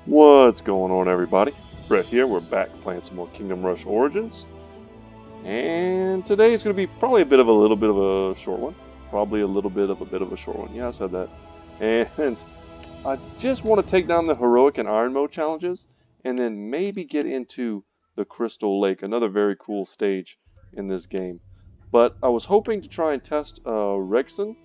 What's going on, everybody? Brett here. We're back playing some more Kingdom Rush Origins, and today is going to be probably a little bit of a short one. Probably a little bit of a short one. Yeah, I said that. And I just want to take down the heroic and iron mode challenges, and then maybe get into the Crystal Lake, another very cool stage in this game. But I was hoping to try and test Reg'son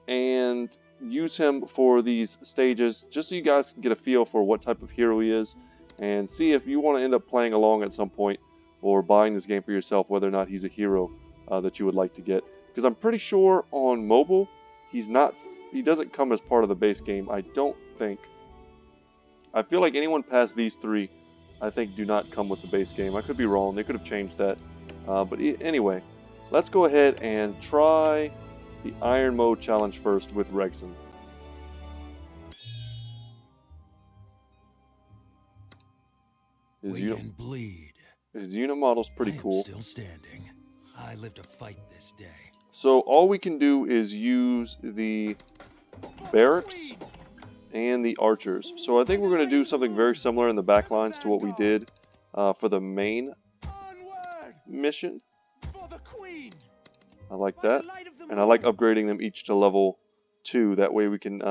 and use him for these stages just so you guys can get a feel for what type of hero he is and see if you want to end up playing along at some point or buying this game for yourself, whether or not he's a hero that you would like to get. Because I'm pretty sure on mobile he doesn't come as part of the base game. I don't think. I feel like anyone past these three I think do not come with the base game. I could be wrong. They could have changed that. But anyway, let's go ahead and try the Iron Mode challenge first with Reg'son. His unit model's pretty cool. Still standing. I live to fight this day. So all we can do is use the barracks and the archers. So I think we're going to do something very similar in the back lines to what we did for the main mission. I like that, and I like upgrading them each to level 2. That way we can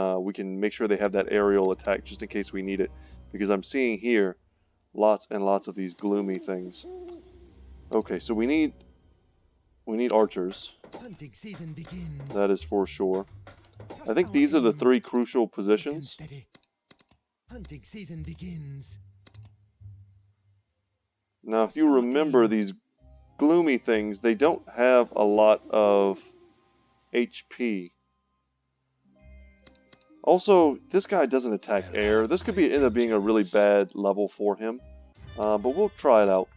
make sure they have that aerial attack just in case we need it. Because I'm seeing here lots and lots of these gloomy things. Okay, so we need archers. Hunting season begins. That is for sure. I think these are the 3 crucial positions. Hunting season begins. Now, if you remember, these gloomy things, they don't have a lot of HP. Also, this guy doesn't attack air. This could end up being a really bad level for him. But we'll try it out.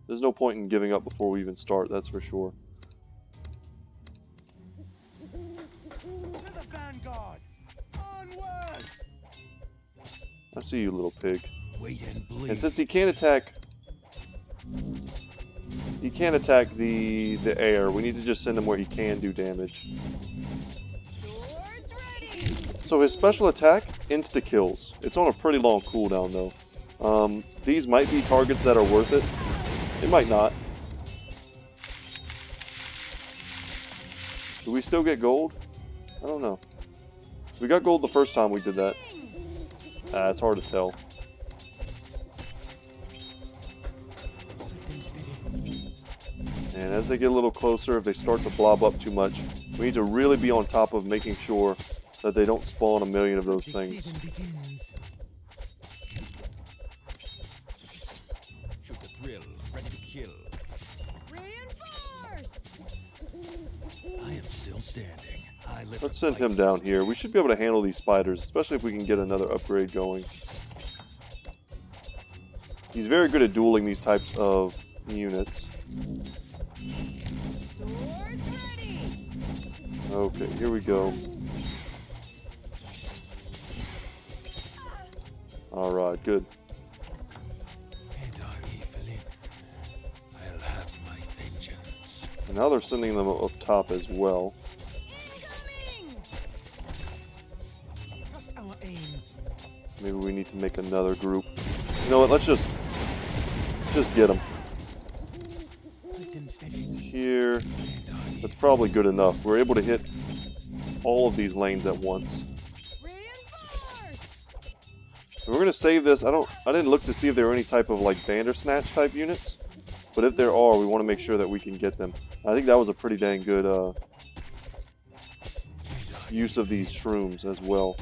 There's no point in giving up before we even start, that's for sure. I see you, little pig. And since he can't attack the air, we need to just send him where he can do damage. So his special attack, insta-kills. It's on a pretty long cooldown though. These might be targets that are worth it. It might not. Do we still get gold? I don't know. We got gold the first time we did that. It's hard to tell. And as they get a little closer, if they start to blob up too much, we need to really be on top of making sure that they don't spawn a million of those things. Shoot the thrill, ready to kill. Reinforce! I am still standing. Let's send him down here. We should be able to handle these spiders, especially if we can get another upgrade going. He's very good at dueling these types of units. Okay, here we go. Alright, good. I'll have my vengeance. And now they're sending them up top as well. Maybe we need to make another group. You know what, let's just get them. Here, that's probably good enough. We're able to hit all of these lanes at once. And we're gonna save this. I didn't look to see if there were any type of like Bandersnatch type units, but if there are, we want to make sure that we can get them. I think that was a pretty dang good use of these shrooms as well.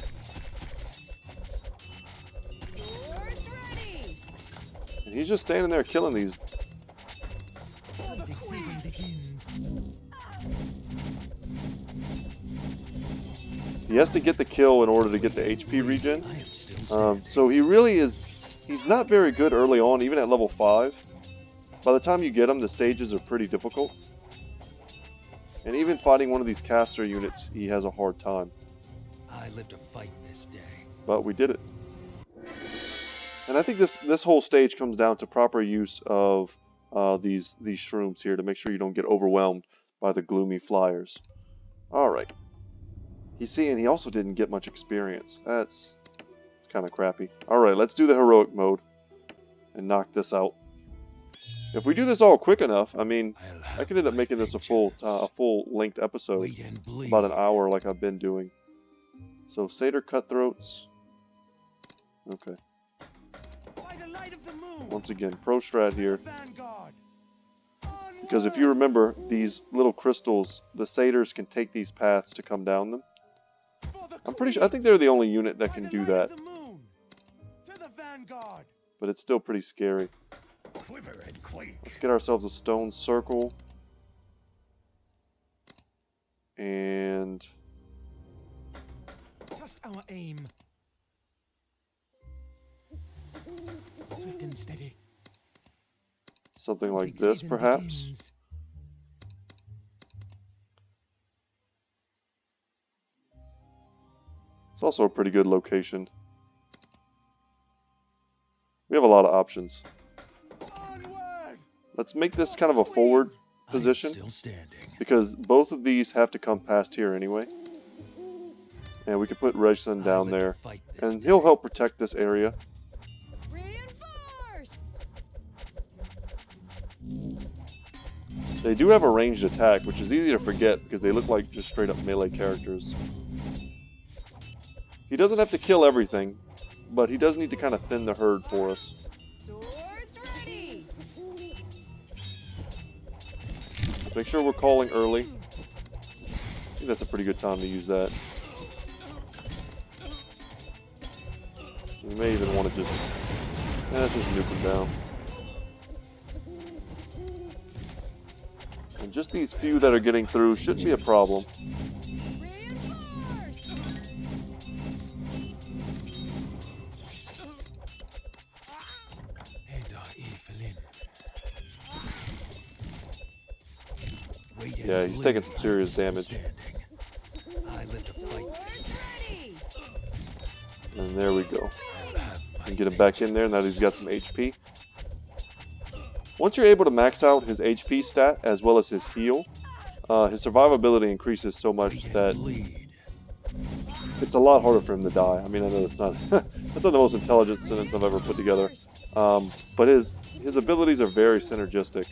And he's just standing there killing these. He has to get the kill in order to get the HP regen. So he really is... He's not very good early on, even at level 5. By the time you get him, the stages are pretty difficult. And even fighting one of these caster units, he has a hard time. I live to fight this day. But we did it. And I think this whole stage comes down to proper use of these shrooms here to make sure you don't get overwhelmed by the gloomy flyers. Alright. He also didn't get much experience. That's kind of crappy. Alright, let's do the heroic mode and knock this out. If we do this all quick enough, I mean, I could end up making this a full-length episode, about an hour like I've been doing. So, Satyr Cutthroats. Okay. Once again, pro strat here. Because if you remember, these little crystals, the satyrs can take these paths to come down them. I'm pretty sure, I think they're the only unit that can do that. But it's still pretty scary. Let's get ourselves a stone circle. And Just our aim. Swift and steady. something like this, perhaps. It's also a pretty good location. We have a lot of options. Let's make this kind of a forward position, because both of these have to come past here anyway. And we can put Reg'son down there, and he'll help protect this area. They do have a ranged attack, which is easy to forget because they look like just straight up melee characters. He doesn't have to kill everything, but he does need to kind of thin the herd for us. Make sure we're calling early. I think that's a pretty good time to use that. We may even want to just... let's just nuke him down. And just these few that are getting through shouldn't be a problem. Yeah, he's taking some serious damage. And there we go. And get him back in there now that he's got some HP. Once you're able to max out his HP stat as well as his heal, his survivability increases so much that it's a lot harder for him to die. I mean, I know that's not that's not the most intelligent sentence I've ever put together, but his abilities are very synergistic,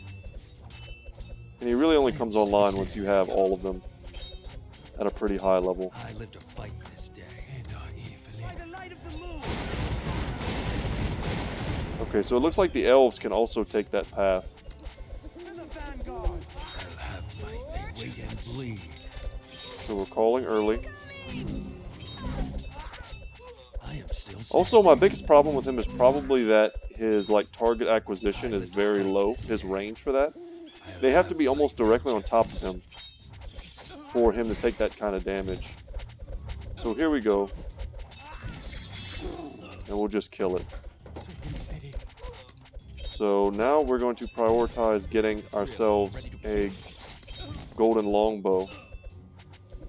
and he really only comes online once you have all of them at a pretty high level. I live to fight this day. Okay, so it looks like the elves can also take that path. So we're calling early. Also, my biggest problem with him is probably that his target acquisition is very low. His range for that. They have to be almost directly on top of him for him to take that kind of damage. So here we go. And we'll just kill it. So now we're going to prioritize getting ourselves a golden longbow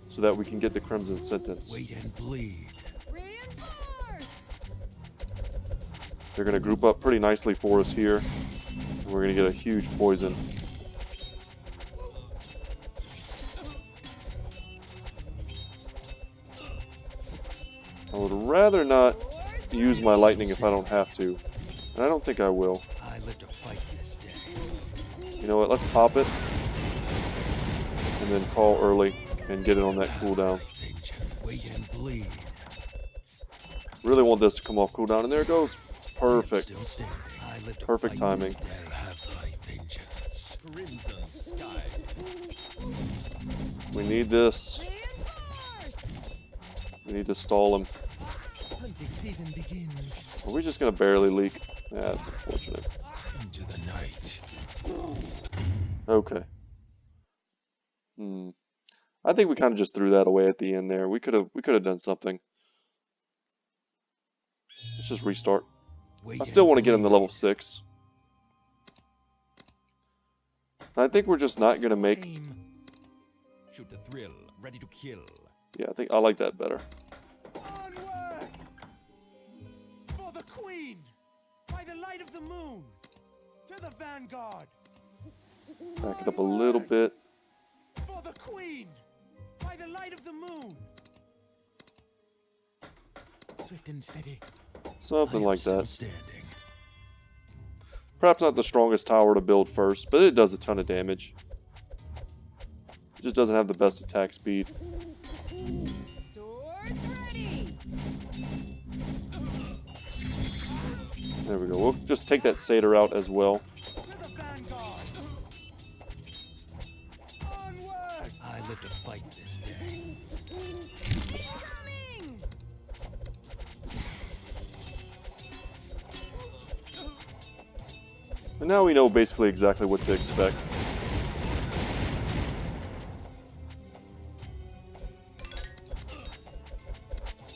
so that we can get the Crimson Sentence. They're going to group up pretty nicely for us here. And we're going to get a huge poison. I would rather not use my lightning if I don't have to. And I don't think I will. You know what, let's pop it. And then call early and get it on that cooldown. Really want this to come off cooldown, and there it goes. Perfect. Perfect timing. We need this. We need to stall him. Are we just gonna barely leak? Yeah, that's unfortunate. Into the night. Okay. I think we kind of just threw that away at the end there. We could have done something. Let's just restart. I still want to get him to level 6. I think we're just not gonna make. Shoot the thrill, ready to kill. Yeah, I think I like that better. Onward! For the Queen! By the light of the moon! To the vanguard! Back it up a little bit. For the Queen! By the light of the moon! Swift and steady. Something like that. Standing. Perhaps not the strongest tower to build first, but it does a ton of damage. It just doesn't have the best attack speed. Swords ready. There we go. We'll just take that satyr out as well. To the vanguard. Onward. I live to fight this day. Incoming. And now we know basically exactly what to expect.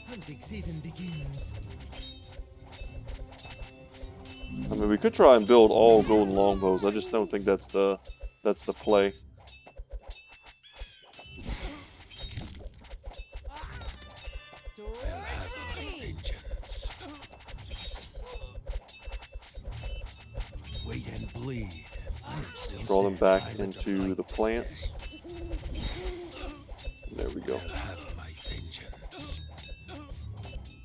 Hunting season begins. I mean, we could try and build all golden longbows. I just don't think that's the play. Swords I'll have my ready. vengeance. Wait and bleed. I am still Draw them standing. back I live to into fight the this plants. day. There we go. I'll have my vengeance.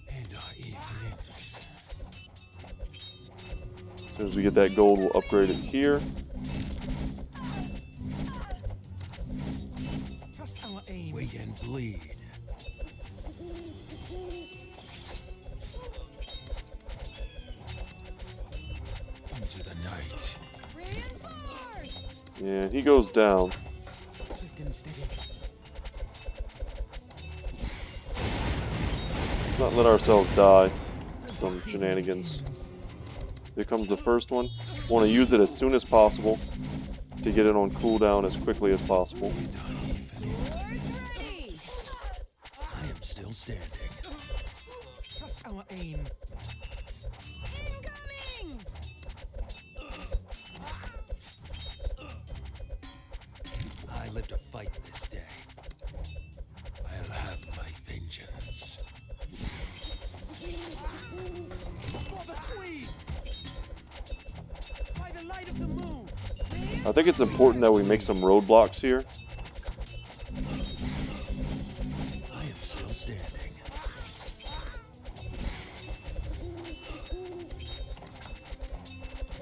And I even live. As soon as we get that gold, we'll upgrade it here. Trust our aim. Wait and bleed. Into the night. Reinforce. Yeah, he goes down. Swift and steady. Let's not let ourselves die to some shenanigans. Here comes the first one. Want to use it as soon as possible to get it on cooldown as quickly as possible. And I even live. Swords ready. I am still standing. Trust our aim. Incoming. I live to fight this day. I'll have my vengeance. For the queen. By the light of the moon. I think it's important that we make some roadblocks here. I am still standing.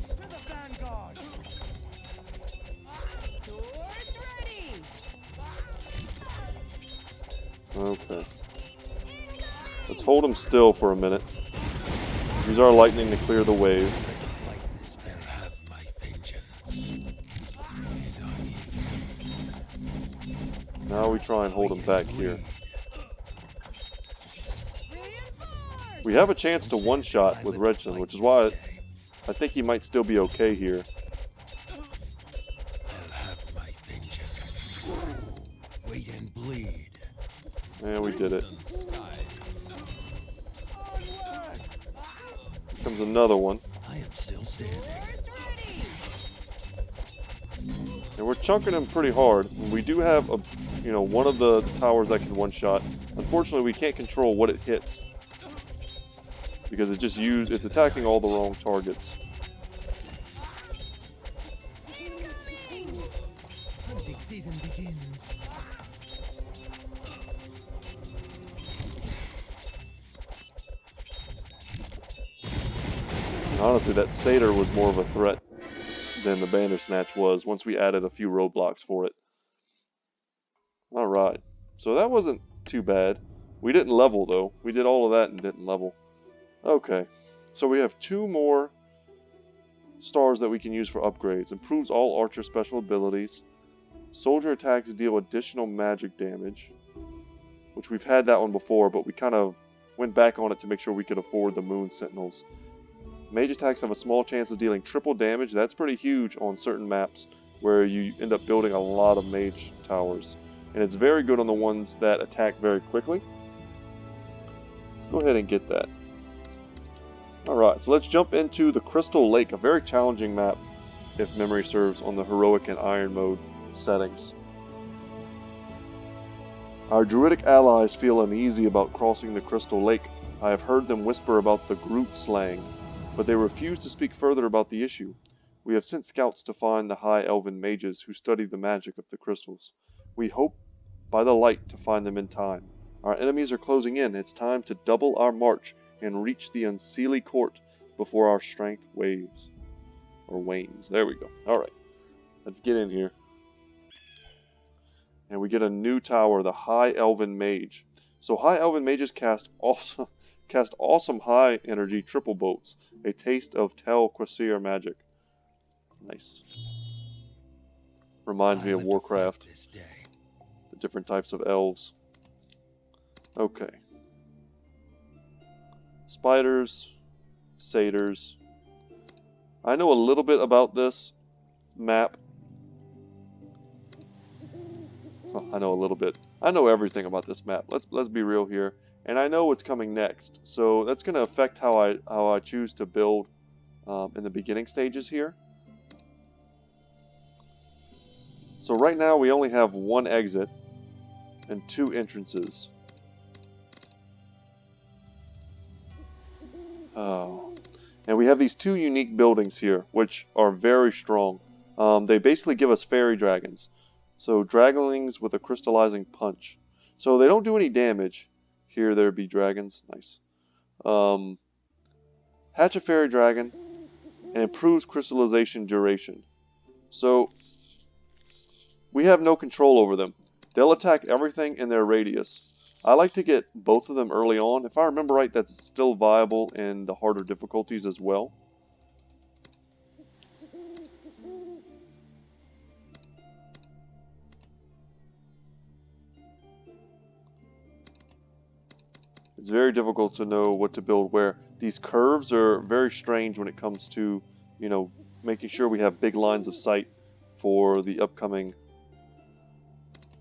To the vanguard. Swords ready. Okay. Let's hold him still for a minute. Use our lightning to clear the wave. I live to fight this day. I'll have my vengeance. And I even Now we try and hold him back here. Reinforce. We have a chance to one-shot with Reg'son, which is why I think he might still be okay here. I'll have my vengeance. Wait and bleed. And we did it. Onward. Here comes another one. I am still standing. Swords ready. And we're chunking him pretty hard. We do have one of the towers that can one-shot. Unfortunately, we can't control what it hits because it's attacking all the wrong targets. Hunting season begins. And honestly, that satyr was more of a threat than the Bandersnatch was once we added a few roadblocks for it. Alright, so that wasn't too bad. We didn't level though. We did all of that and didn't level. Okay, so we have 2 more stars that we can use for upgrades. Improves all archer special abilities. Soldier attacks deal additional magic damage, which we've had that one before, but we kind of went back on it to make sure we could afford the Moon Sentinels. Mage attacks have a small chance of dealing triple damage. That's pretty huge on certain maps where you end up building a lot of mage towers. And it's very good on the ones that attack very quickly. Go ahead and get that. Alright, so let's jump into the Crystal Lake, a very challenging map, if memory serves, on the Heroic and Iron mode settings. Our druidic allies feel uneasy about crossing the Crystal Lake. I have heard them whisper about the Groot slang, but they refuse to speak further about the issue. We have sent scouts to find the High Elven mages who study the magic of the crystals. We hope by the light to find them in time. Our enemies are closing in. It's time to double our march and reach the unseelie court before our strength waves. Or wanes. There we go. Alright. Let's get in here. And we get a new tower, the High Elven Mage. So High Elven Mages cast awesome high energy triple bolts. A taste of Tel Quasir magic. Nice. Reminds me of Warcraft. The different types of elves. Okay. Spiders. Satyrs. I know a little bit about this map. Oh, I know a little bit. I know everything about this map. Let's be real here. And I know what's coming next. So that's going to affect how I choose to build in the beginning stages here. So right now we only have one exit and two entrances. Oh. And we have these two unique buildings here, which are very strong. They basically give us fairy dragons. So dragonlings with a crystallizing punch. So they don't do any damage. Here there be dragons. Nice. Hatch a fairy dragon and improves crystallization duration. So we have no control over them. They'll attack everything in their radius. I like to get both of them early on. If I remember right, that's still viable in the harder difficulties as well. It's very difficult to know what to build where. These curves are very strange when it comes to, you know, making sure we have big lines of sight for the upcoming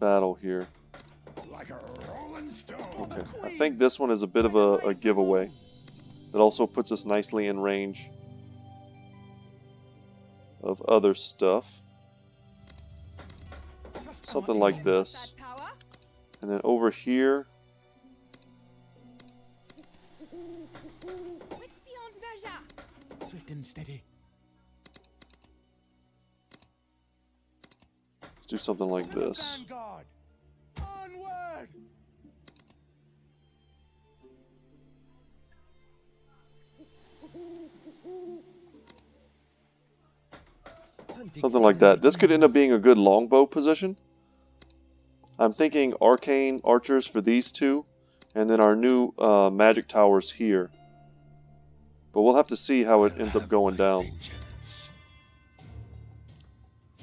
battle here. Like a rolling stone. Okay, I think this one is a bit of a giveaway. It also puts us nicely in range of other stuff. Something like this. And then over here, Swift and steady. let's do something like To the this. vanguard. Onward. Something like that. This could end up being a good longbow position. I'm thinking arcane archers for these two, and then our new magic towers here. But we'll have to see how it ends up going down.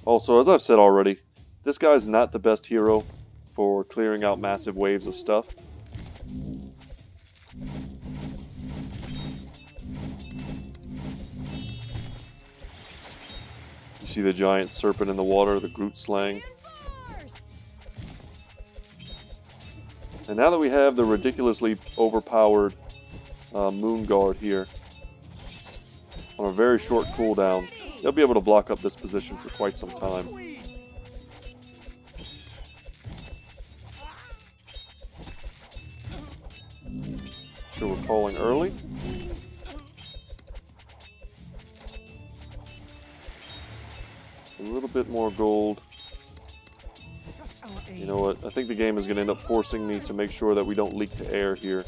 Also, as I've said already, this guy's not the best hero for clearing out massive waves of stuff. You see the giant serpent in the water, the Groot slang. And now that we have the ridiculously overpowered Moon Guard here, on a very short cooldown, they'll be able to block up this position for quite some time. Sure, we're calling early. A little bit more gold. You know what? I think the game is going to end up forcing me to make sure that we don't leak to air here.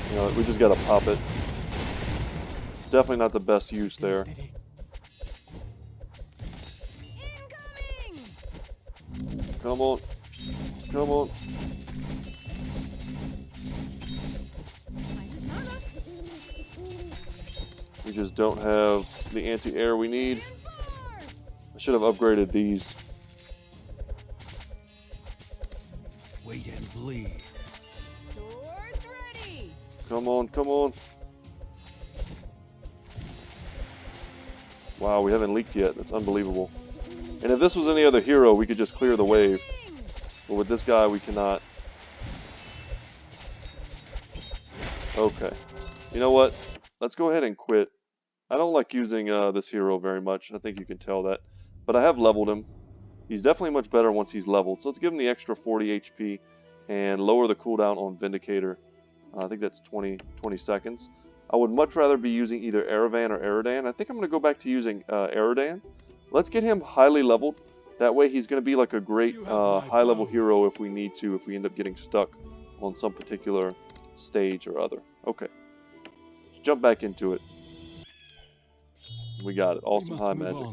You know, we just got to pop it. It's definitely not the best use there. Come on. Come on. We just don't have the anti-air we need. I should have upgraded these. Wait and bleed. Swords ready. Come on, come on. Wow, we haven't leaked yet. That's unbelievable. And if this was any other hero, we could just clear the wave. But with this guy, we cannot. Okay. You know what? Let's go ahead and quit. I don't like using this hero very much. I think you can tell that. But I have leveled him. He's definitely much better once he's leveled. So let's give him the extra 40 HP and lower the cooldown on Vindicator. I think that's 20 seconds. I would much rather be using either Aravan or Eridan. I think I'm going to go back to using Eridan. Let's get him highly leveled. That way he's going to be like a great high-level hero if we need to, if we end up getting stuck on some particular stage or other. Okay. Let's jump back into it. We got it. Awesome high magic.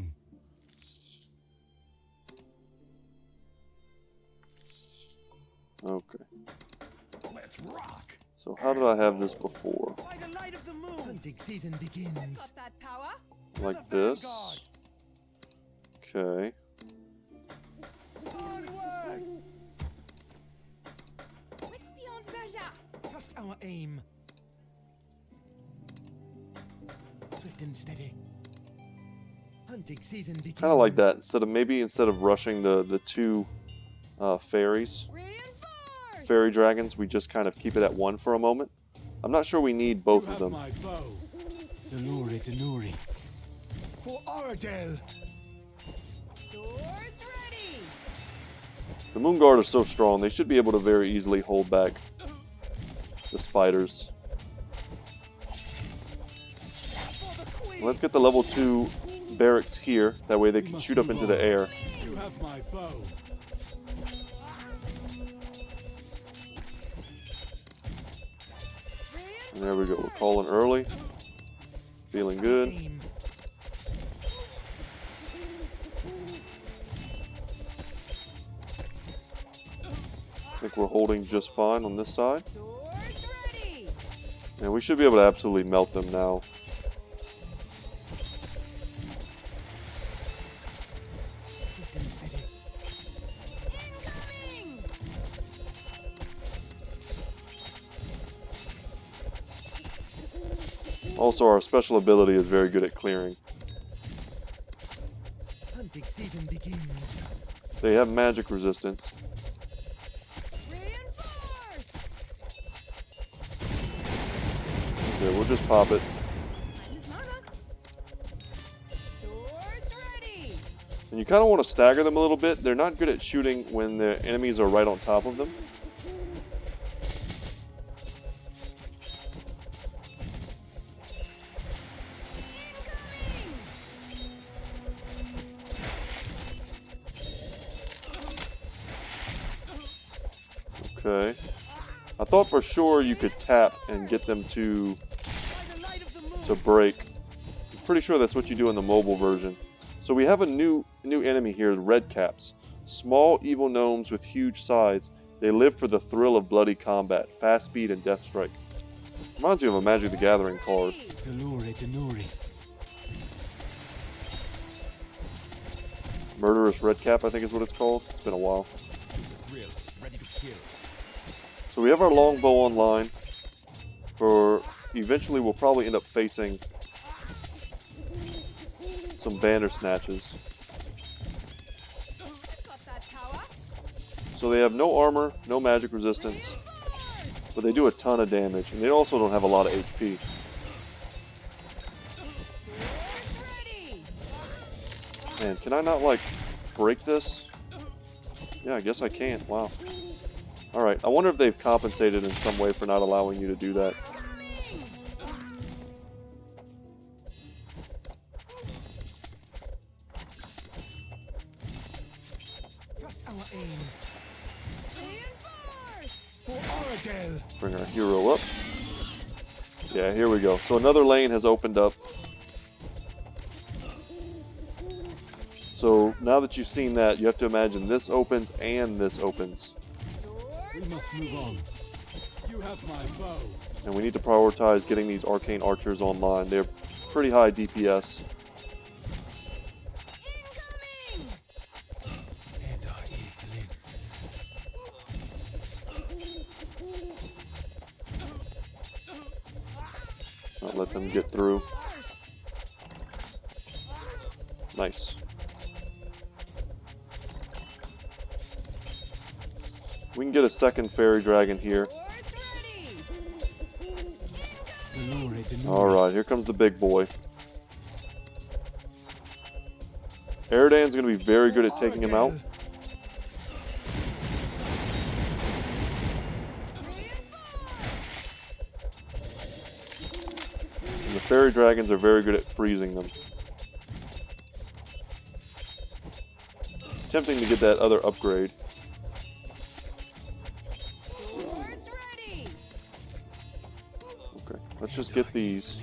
Okay. Let's rock. So how did I have this before? By the light of the moon. Hunting season begins. Got that power? Like this. Okay. Onward. What's beyond measure? Just our aim. Swift and steady. Hunting season begins. Kind of like that. Instead of rushing the two fairies, Reinforce! fairy dragons, we just kind of keep it at one for a moment. I'm not sure we need both of them. My bow. Salure Tenuri. For Aradel. Swords ready! The Moon Guard are so strong, they should be able to very easily hold back the spiders. Let's get the level 2 barracks here, that way they can shoot up into the air. You have my bow. And there we go, we're calling early. Feeling good. Aim. I think we're holding just fine on this side. Swords ready! And we should be able to absolutely melt them now. Swift and steady. Incoming! Also, our special ability is very good at clearing. Hunting season begins. They have magic resistance. Reinforce! So we'll just pop it. Time's mana. Swords ready! And you kind of want to stagger them a little bit. They're not good at shooting when the enemies are right on top of them. Okay. I thought for sure you could tap and get them to By the light of the moon. break. I'm pretty sure that's what you do in the mobile version. So we have a new enemy here, red caps. Small evil gnomes with huge size. They live for the thrill of bloody combat, fast speed, and death strike. Reminds me of a Magic the Gathering card. Salure Tenuri. Murderous red cap, I think is what it's called. It's been a while. Thrill. Ready to kill. So we have our longbow online. For eventually we'll probably end up facing some banner snatches. Got that power? So they have no armor, no magic resistance, but they do a ton of damage, and they also don't have a lot of HP. Swords ready! Man, can I not, like, break this? Yeah, I guess I can. Wow. Alright, I wonder if they've compensated in some way for not allowing you to do that. Just our aim. Reinforce! For Aradel. Bring our hero up. Yeah, here we go. So another lane has opened up. So now that you've seen that, you have to imagine this opens and this opens. We must move on. You have my bow. And we need to prioritize getting these arcane archers online. They're pretty high DPS. Incoming! And our Evelyn. Let's not let them get through. Nice. We can get a second fairy dragon here. Swords ready! Salure Tenuri. Alright, here comes the big boy. Eridan's going to be very good at taking him out. Fairy dragons are very good at freezing them. It's tempting to get that other upgrade. Swords ready. Okay, let's just get these.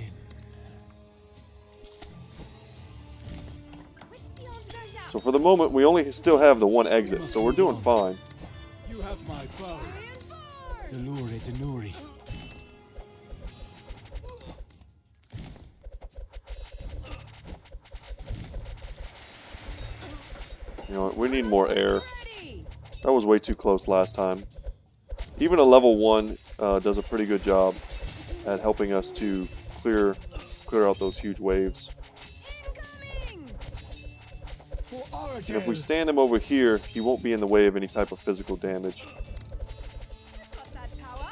So for the moment, we only still have the one exit, so we're doing fine. You have my bow. Reinforce. Salure Denuri. You know what, we need more air. Ready. That was way too close last time. Even a level 1 does a pretty good job at helping us to clear out those huge waves. Incoming. For And if we Oradale. stand him over here, he won't be in the way of any type of physical damage. Got that power.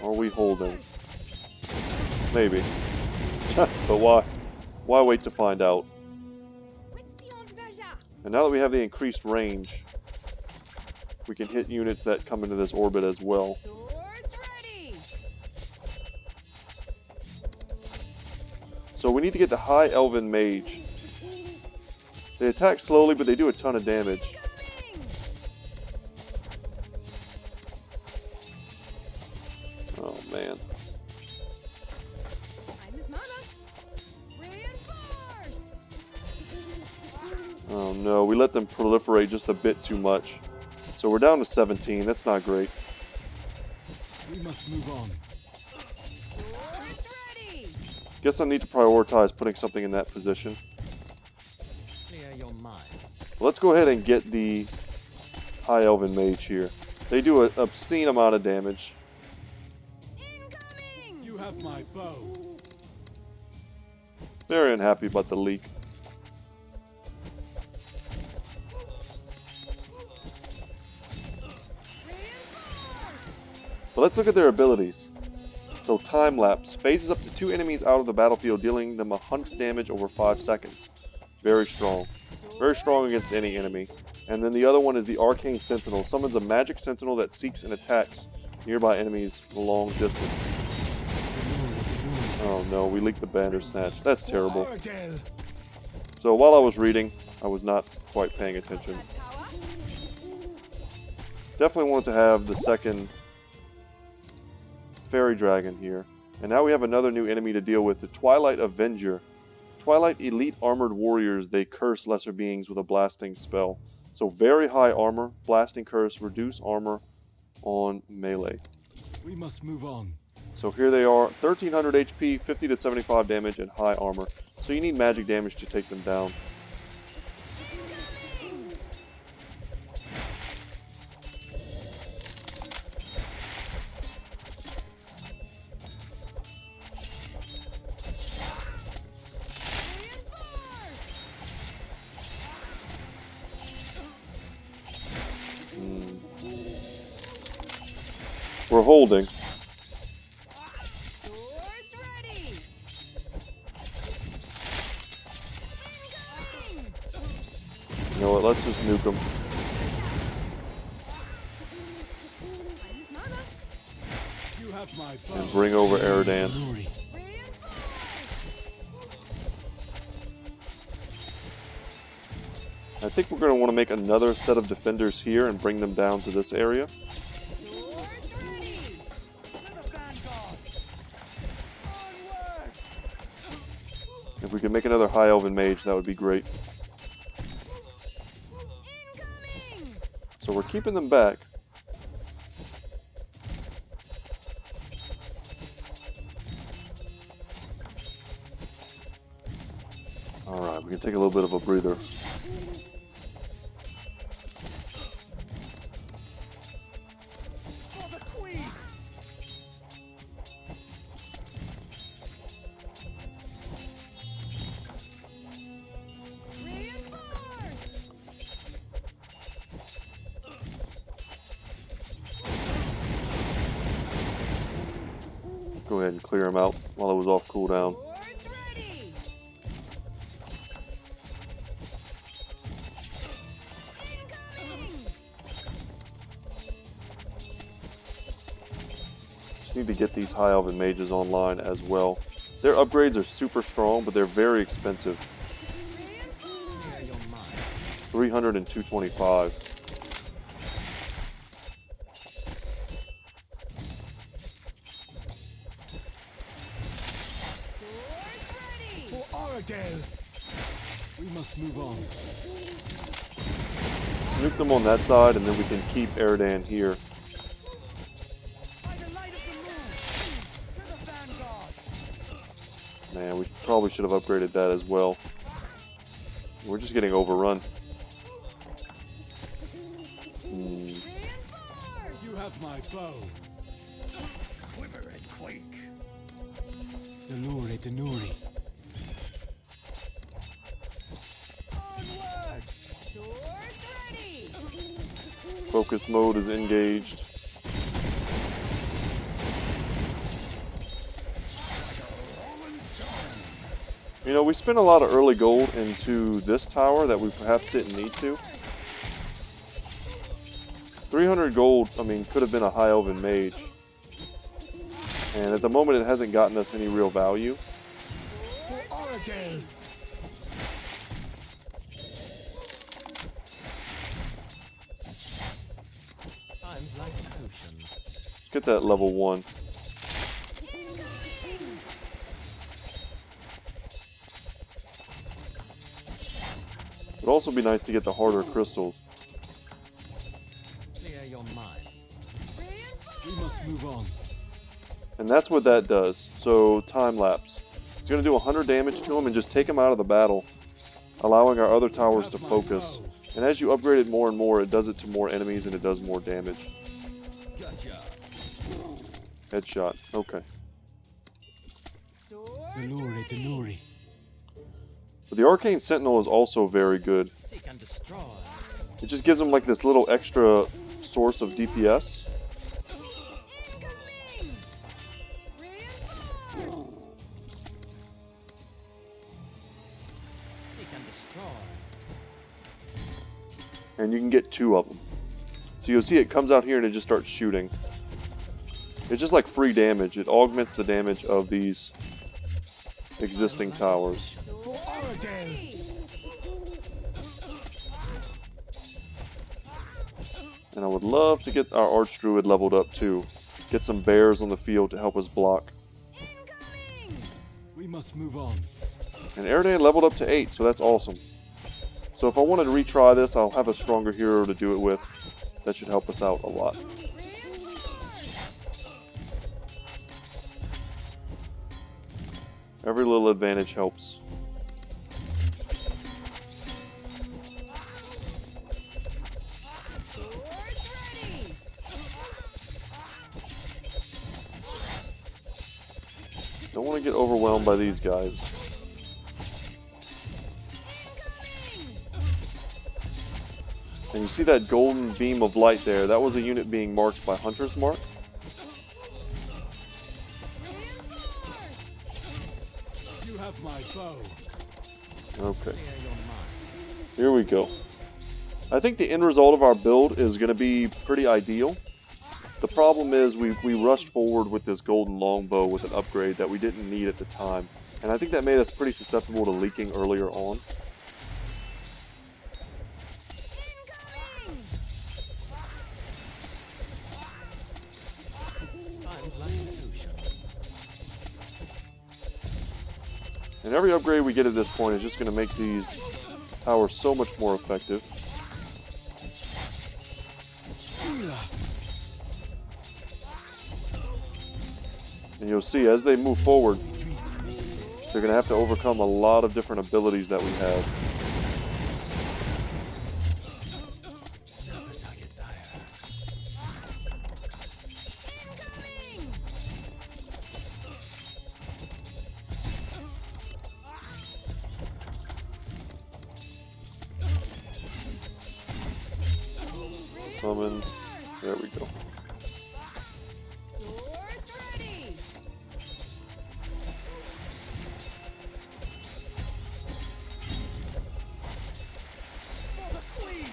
Are we holding? Maybe. But why? Why wait to find out? And now that we have the increased range, we can hit units that come into this orbit as well. Swords ready. So we need to get the High Elven Mage. They attack slowly, but they do a ton of damage. Incoming. Oh man. Time is mana. Reinforce. Oh no, we let them proliferate just a bit too much. So we're down to 17, that's not great. We must move on. Swords ready. Guess I need to prioritize putting something in that position. Clear your mind. Let's go ahead and get the High Elven Mage here. They do an obscene amount of damage. Incoming. You have my bow. Very unhappy about the leak. Reinforce. But let's look at their abilities. So Time Lapse phases up to 2 enemies out of the battlefield, dealing them 100 damage over 5 seconds. Very strong. Very strong against any enemy. And then the other one is the Arcane Sentinel. Summons a magic sentinel that seeks and attacks nearby enemies a long distance. Oh no, we leaked the Bandersnatch. That's terrible. Oradale. So while I was reading, I was not quite paying attention. That power. Definitely wanted to have the second Fairy Dragon here. And now we have another new enemy to deal with, the Twilight Avenger. Twilight elite armored warriors, they curse lesser beings with a blasting spell. So very high armor, blasting curse, reduce armor on melee. We must move on. So here they are, 1300 HP, 50 to 75 damage, and high armor. So you need magic damage to take them down. We're holding. Swords ready. Incoming. You know what, let's just nuke them. Time is mana. You have my bow. And bring over Eridan. Denuri. Reinforce. I think we're going to want to make another set of defenders here and bring them down to this area. Swords ready. To the vanguard. Onward. If we could make another High Elven Mage, that would be great. Incoming. So we're keeping them back. Alright, we can take a little bit of a breather. For the queen. Reinforce. Go ahead and clear them out while it was off cooldown. Swords ready. Incoming. Just need to get these High Elven Mages online as well. Their upgrades are super strong, but they're very expensive. Clear your mind. 300 and 225. Swords ready. For Oradale! We must move on. Nuke them on that side, and then we can keep Eridan here. By the light of the moon! To the vanguard! Man, we probably should have upgraded that as well. We're just getting overrun. Reinforce. You have my bow. Quiver and quake. Salure Denuri. Onward! Swords ready. Focus mode is engaged. You know, we spent a lot of early gold into this tower that we perhaps didn't need to. 300 gold, I mean, could have been a High Elven Mage. And at the moment it hasn't gotten us any real value. For Oradale! Time's like an ocean. Let's get that level 1. It'd also be nice to get the harder crystals. Clear your mind. Reinforce. We must move on. And that's what that does. So, time lapse. It's going to do 100 damage to him and just take him out of the battle, allowing our other towers to focus. And as you upgrade it more and more, it does it to more enemies and it does more damage. Gotcha. Headshot. Okay. Swords Salure ready. Denuri. But the Arcane Sentinel is also very good. Seek and destroy. It just gives him like this little extra source of DPS. Incoming. Reinforce. Seek and destroy. And you can get 2 of them. So you'll see it comes out here and it just starts shooting. It's just like free damage. It augments the damage of these existing towers. For Oradale! And I would love to get our Archdruid leveled up too. Get some bears on the field to help us block. Incoming. We must move on. And Eridan leveled up to 8, so that's awesome. So if I wanted to retry this, I'll have a stronger hero to do it with. That should help us out a lot. Every little advantage helps. Swords ready. Don't want to get overwhelmed by these guys. And you see that golden beam of light there? That was a unit being marked by Hunter's Mark. You have my bow. Okay, Clear your mind. here we go. I think the end result of our build is going to be pretty ideal. The problem is we rushed forward with this golden longbow with an upgrade that we didn't need at the time. And I think that made us pretty susceptible to leaking earlier on. Time's like an ocean. And every upgrade we get at this point is just going to make these towers so much more effective. And you'll see as they move forward, they're going to have to overcome a lot of different abilities that we have. Never target dire. Summon. There we go. Swords ready. For the queen!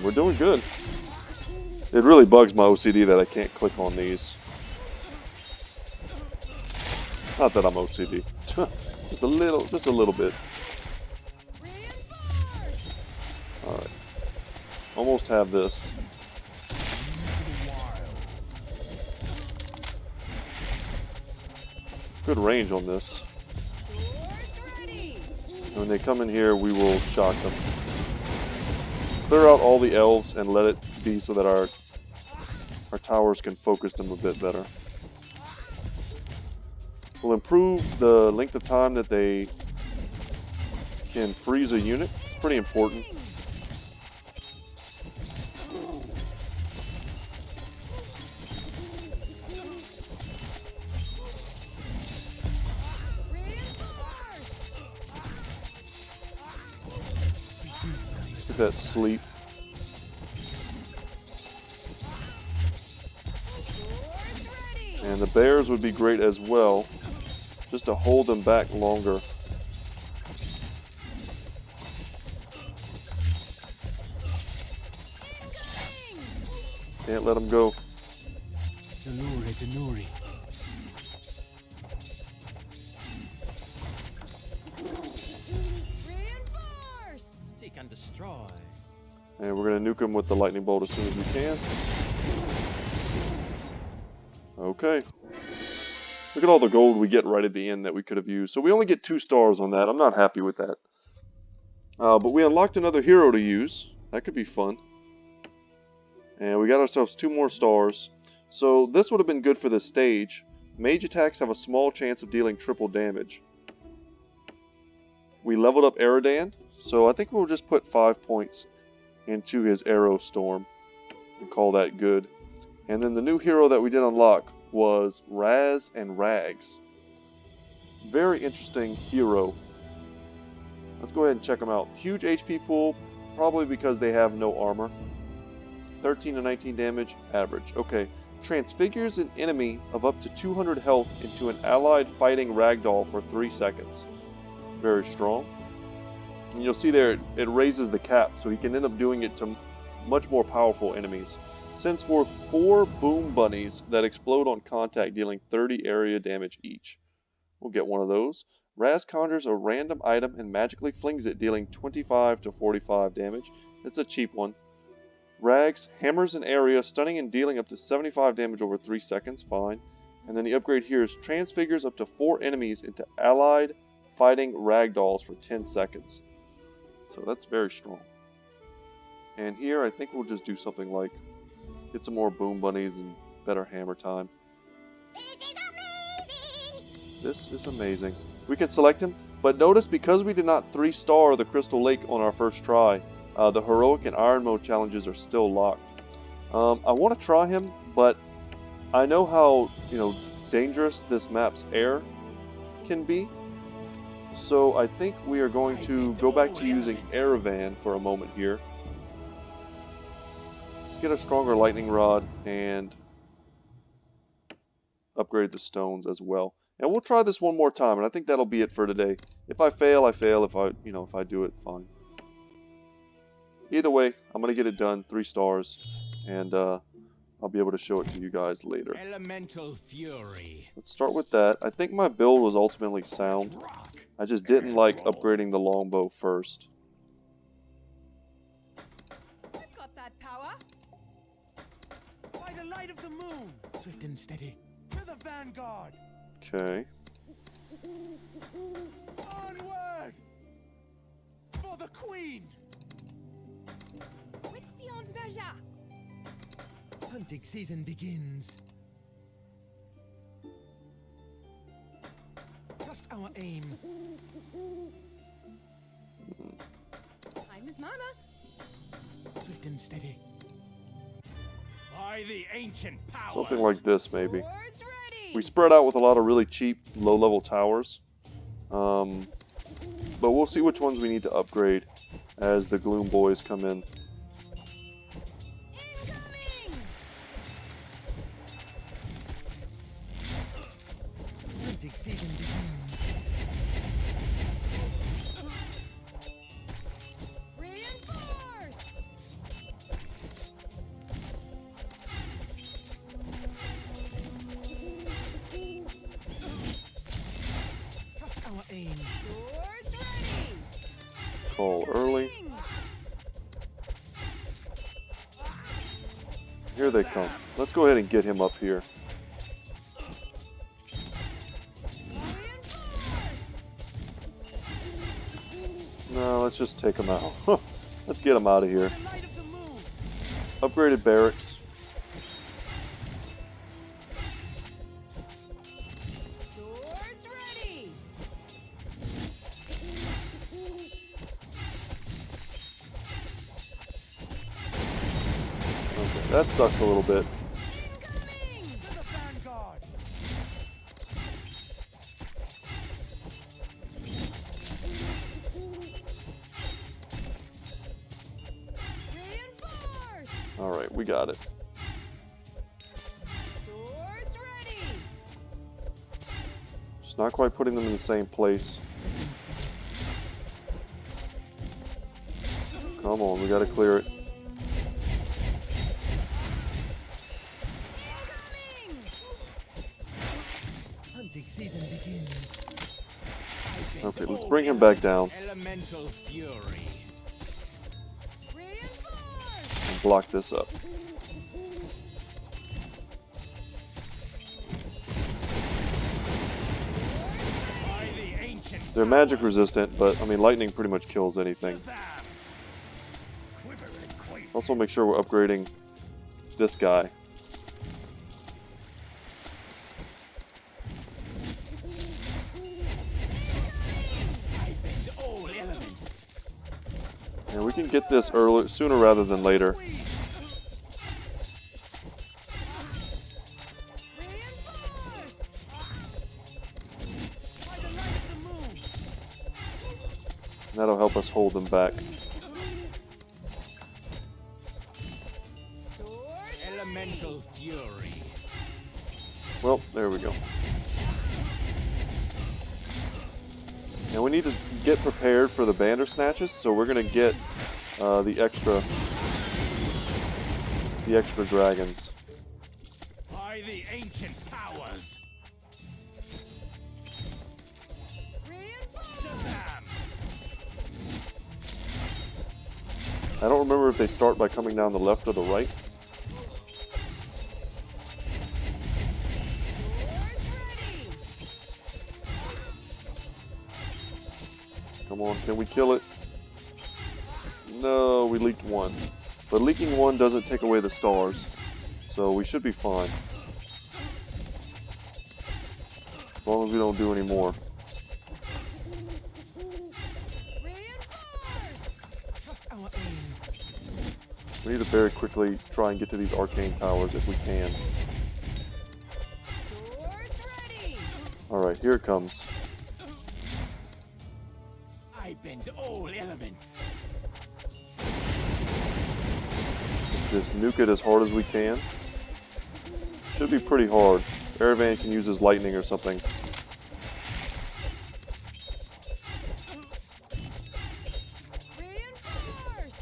We're doing good. It really bugs my OCD that I can't click on these. Not that I'm OCD. Just a little bit. Alright. Almost have this. Good range on this. When they come in here, we will shock them. Clear out all the elves and let it be so that our towers can focus them a bit better. We'll improve the length of time that they can freeze a unit. It's pretty important. Get that sleep. And the bears would be great as well, just to hold them back longer. Can't let them go. Denuri. Reinforce! Seek and destroy. And we're going to nuke them with the lightning bolt as soon as we can. Okay. Look at all the gold we get right at the end that we could have used. So we only get 2 stars on that. I'm not happy with that. But we unlocked another hero to use. That could be fun. And we got ourselves 2 more stars. So this would have been good for this stage. Mage attacks have a small chance of dealing triple damage. We leveled up Eridan. So I think we'll just put 5 points into his Arrow Storm and call that good. And then the new hero that we did unlock was Raz and Rags. Very interesting hero. Let's go ahead and check them out. Huge HP pool, probably because they have no armor. 13 to 19 damage, average. Okay. Transfigures an enemy of up to 200 health into an allied fighting ragdoll for 3 seconds. Very strong. And you'll see there it raises the cap, so he can end up doing it to much more powerful enemies. Sends forth 4 boom bunnies that explode on contact, dealing 30 area damage each. We'll get one of those. Raz conjures a random item and magically flings it, dealing 25 to 45 damage. It's a cheap one. Rags hammers an area, stunning and dealing up to 75 damage over 3 seconds. Fine. And then the upgrade here is transfigures up to 4 enemies into allied fighting ragdolls for 10 seconds. So that's very strong. And here I think we'll just do something like get some more boom bunnies and better hammer time. This is amazing. We can select him, but notice because we did not 3-star the Crystal Lake on our first try, the Heroic and Iron Mode challenges are still locked. I want to try him, but I know how dangerous this map's air can be. So I think we are going to go back to using Erevan for a moment here. Let's get a stronger lightning rod and upgrade the stones as well. And we'll try this one more time, and I think that'll be it for today. If I fail, I fail. If I do it, fine. Either way, I'm gonna get it done, 3 stars, and I'll be able to show it to you guys later. Elemental fury. Let's start with that. I think my build was ultimately sound. I just didn't like upgrading the longbow first. I've got that power. By the light of the moon. Swift and steady. To the vanguard. Okay. Onward. For the queen. What's beyond Verja? Hunting season begins. Just our aim. Time is mana. Swift and steady. By the ancient powers. Something like this, maybe. Swords ready. We spread out with a lot of really cheap, low-level towers. But we'll see which ones we need to upgrade as the Gloom Boys come in. Incoming. Hunting season begins. Reinforce. aim. Swords ready. Call early. King. Here they come. Let's go ahead and get him up here. No, let's just take him out. Let's get him out of here. The light of the moon. Upgraded barracks. Swords ready. Okay, that sucks a little bit. Incoming. To the vanguard. Reinforce. Alright, we got it. Swords ready. Just not quite putting them in the same place. Come on, we gotta clear it. Incoming. Hunting season begins. Okay, let's bring him back down Elemental fury. Reinforce. and block this up. By the ancient They're magic resistant, but I mean lightning pretty much kills anything. Shazam. Quiver and quake. Also make sure we're upgrading this guy. I bend all elements. And we can get this earlier, sooner rather than later. Queen. Reinforce. By the light of the moon. That'll help us hold them back. Swords Elemental fury. Well, there we go. Now we need to get prepared for the Bandersnatches, so we're gonna get the extra dragons. By the ancient powers. Reinforce. Shazam. I don't remember if they start by coming down the left or the right. Swords ready. Come on, can we kill it? No, we leaked one. But leaking one doesn't take away the stars, so we should be fine. As long as we don't do any more. Reinforce. Just our aim. We need to very quickly try and get to these arcane towers if we can. Swords ready. Alright, here it comes. I bend all elements. Let's just nuke it as hard as we can. Should be pretty hard. Erevan can use his lightning or something. Reinforce.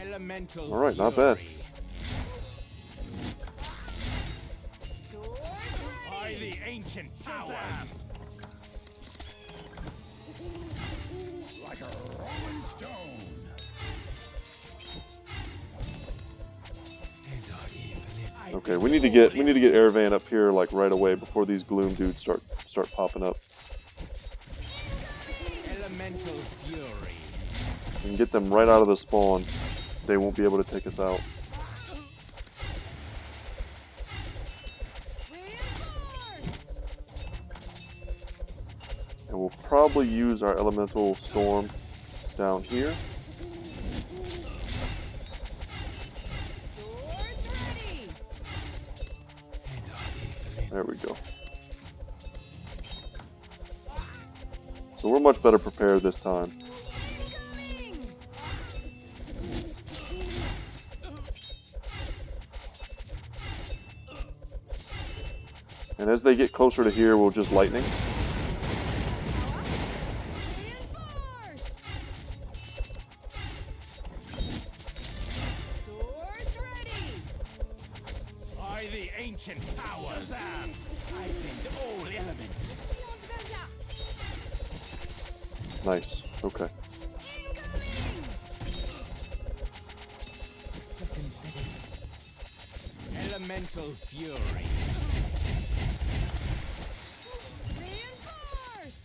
Elemental All right, not bad. fury. Swords By ready. the ancient powers. Like a rolling stone. And our evening. Okay, we need to get Erevan up here like right away before these gloom dudes start popping up. Elemental fury. We can get them right out of the spawn. They won't be able to take us out. Reinforce. And we'll probably use our elemental storm down here. Swords ready. And our evening. There we go. So we're much better prepared this time. Incoming. And as they get closer to here, we'll just lightning. Reinforce. Swords ready. By By the ancient powers, I bend all elements. Nice. Okay. Elemental fury. Reinforce!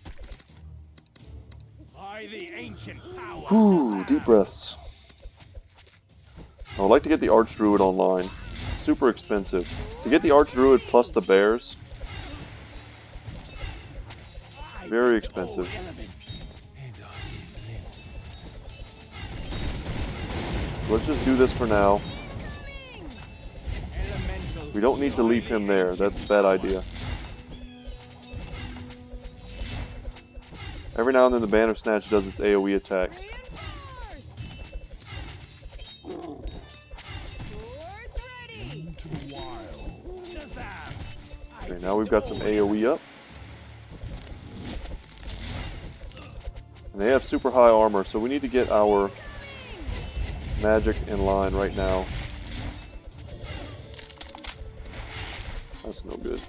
By the ancient powers. Whew, deep breaths. I would like to get the Archdruid online. Super expensive. To get the Archdruid plus the bears, very expensive. So let's just do this for now. We don't need to leave him there. That's a bad idea. Every now and then the Banner Snatch does its AoE attack. Reinforce! Swords ready! Okay, now we've got some AoE up. And they have super high armor, so we need to get our magic in line right now. That's no good.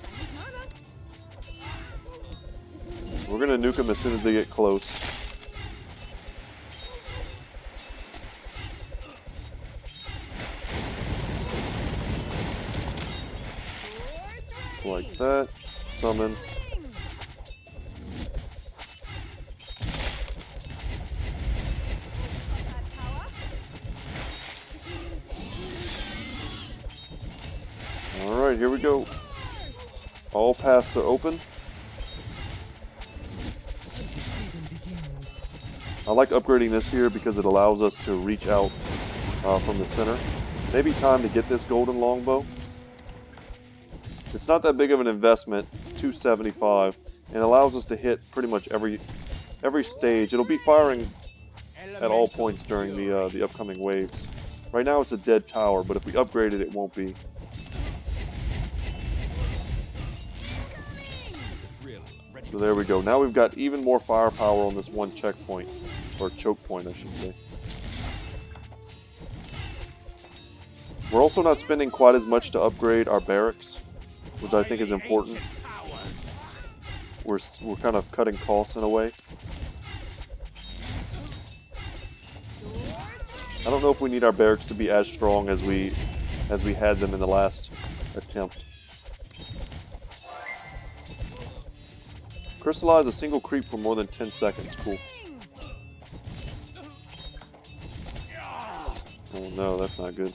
We're gonna nuke them as soon as they get close. Just like that. Summon. Alright, here we go. All paths are open. I like upgrading this here because it allows us to reach out from the center. Maybe time to get this golden longbow. It's not that big of an investment, $275, and allows us to hit pretty much every stage. It'll be firing at all points during the upcoming waves. Right now it's a dead tower, but if we upgrade it, it won't be. So there we go. Now we've got even more firepower on this one checkpoint, or choke point, I should say. We're also not spending quite as much to upgrade our barracks, which I think is important. We're kind of cutting costs in a way. I don't know if we need our barracks to be as strong as we had them in the last attempt. Crystallize a single creep for more than 10 seconds. Cool. Oh no, that's not good.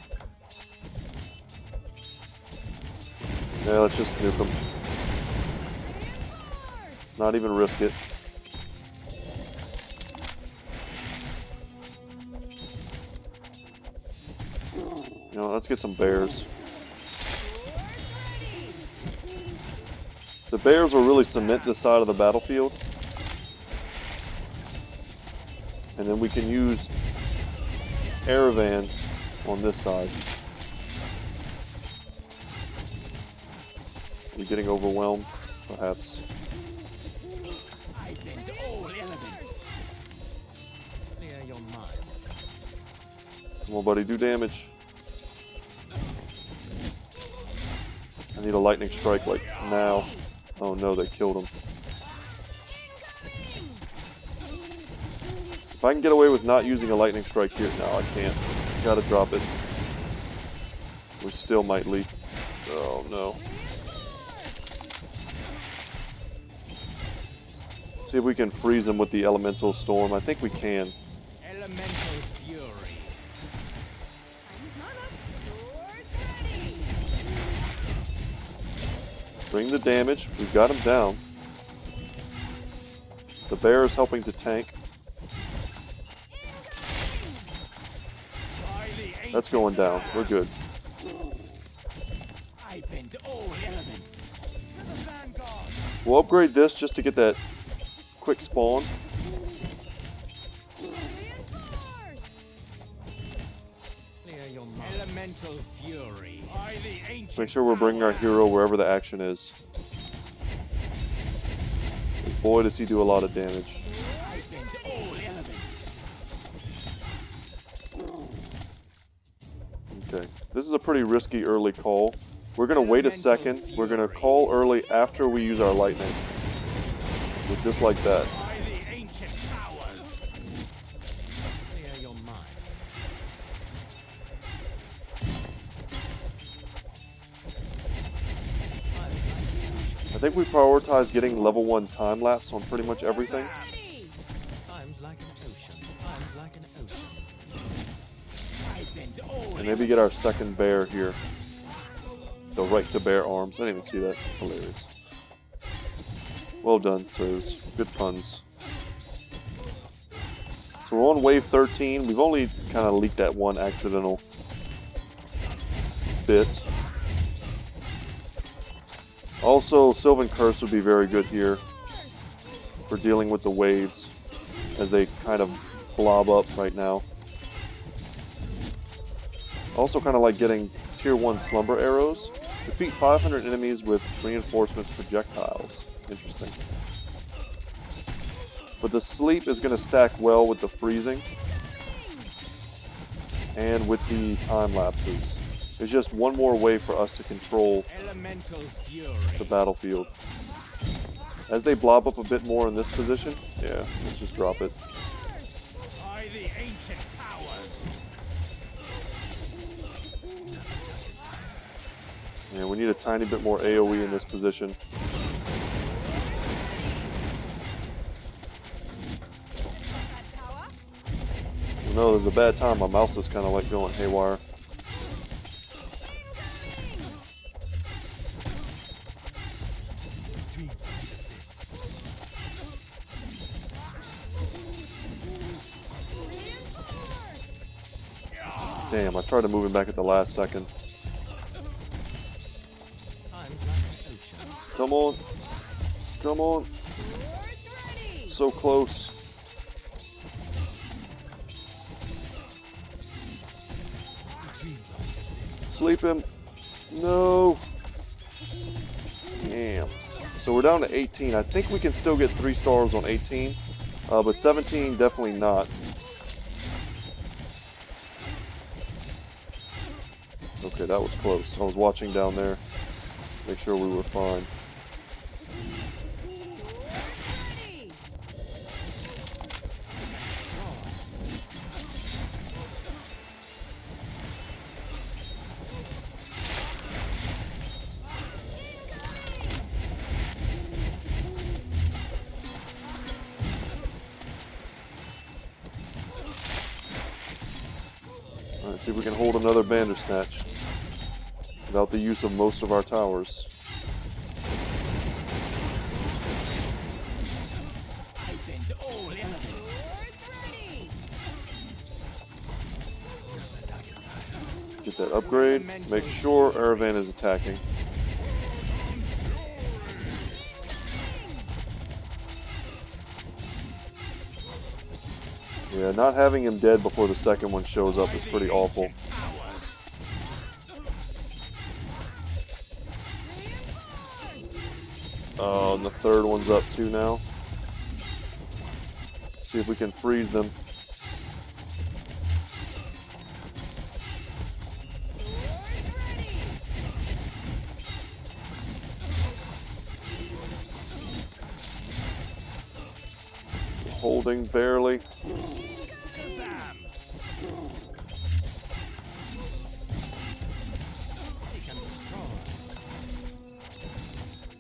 Yeah, let's just nuke them. Let's not even risk it. You know, let's get some bears. The bears will really cement this side of the battlefield. And then we can use Aravan on this side. Are you getting overwhelmed? Perhaps. I bend all elements. Clear your mind. Come on, buddy, do damage. I need a lightning strike like now. Oh no, they killed him. If I can get away with not using a lightning strike here, no, I can't. Gotta drop it. We still might leak. Oh no. Let's see if we can freeze him with the elemental storm. I think we can. Elemental fury. Bring the damage. We've got him down. The bear is helping to tank. That's going down. We're good. I bend all elements. To the vanguard. We'll upgrade this just to get that quick spawn. Clear your mind. Elemental fury. By the ancient Make sure we're bringing our hero wherever the action is. Boy, does he do a lot of damage. I bend all elements. Okay, this is a pretty risky early call. We're going to wait a second. We're going to call early after we use our lightning. With just like that. By the ancient powers. Clear your mind. I think we prioritize getting level 1 time lapse on pretty much everything. Ready. Time's like an ocean. Time's like an ocean. I bend all And maybe get our second bear here. The right to bear arms. I didn't even see that. It's hilarious. Well done, sirs. Good puns. So we're on wave 13. We've only kind of leaked that one accidental bit. Also, Sylvan Curse would be very good here for dealing with the waves as they kind of blob up right now. Also kind of like getting tier 1 slumber arrows. Defeat 500 enemies with reinforcements projectiles. Interesting. But the sleep is going to stack well with the freezing and with the time lapses. There's just one more way for us to control elemental fury. the battlefield. As they blob up a bit more in this position, yeah, let's just drop it. By the ancient powers. Yeah, we need a tiny bit more AoE in this position. Power. You know, there's a bad time. My mouse is kind of like going haywire. Dreams of Damn, I tried to move him back at the last second. time's like an ocean. Come on. Come on. Swords ready. So close. Dreams of Sleep him. No. Damn. So we're down to 18. I think we can still get 3 stars on 18. But 17, definitely not. Okay, that was close. I was watching down there. Make sure we were fine. Ready. Alright, see if we can hold another Bandersnatch without the use of most of our towers. I bend all elements. Swords ready. Get that upgrade. Make sure Aravan is attacking. Yeah, not having him dead before the second one shows up is pretty awful. Oh, and the third one's up too now. See if we can freeze them. Swords ready. Holding barely. Shazam! Seek and destroy.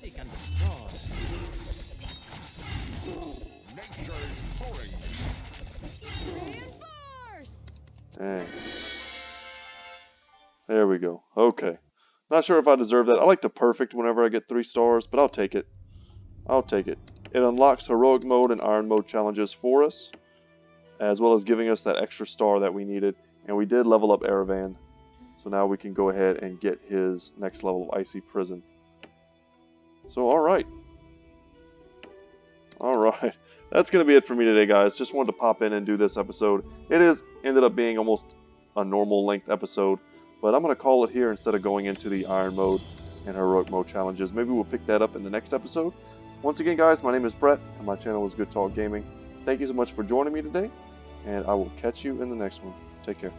Seek and destroy. Nature is pouring. Reinforce. Dang. There we go. Okay. Not sure if I deserve that. I like the perfect whenever I get 3 stars, but I'll take it. I'll take it. It unlocks heroic mode and iron mode challenges for us, as well as giving us that extra star that we needed. And we did level up Aravan, so now we can go ahead and get his next level of Icy Prison. So, alright. Alright. That's going to be it for me today, guys. Just wanted to pop in and do this episode. It is ended up being almost a normal length episode, but I'm going to call it here instead of going into the iron mode and heroic mode challenges. Maybe we'll pick that up in the next episode. Once again, guys, my name is Brett, and my channel is Good Talk Gaming. Thank you so much for joining me today, and I will catch you in the next one. Take care.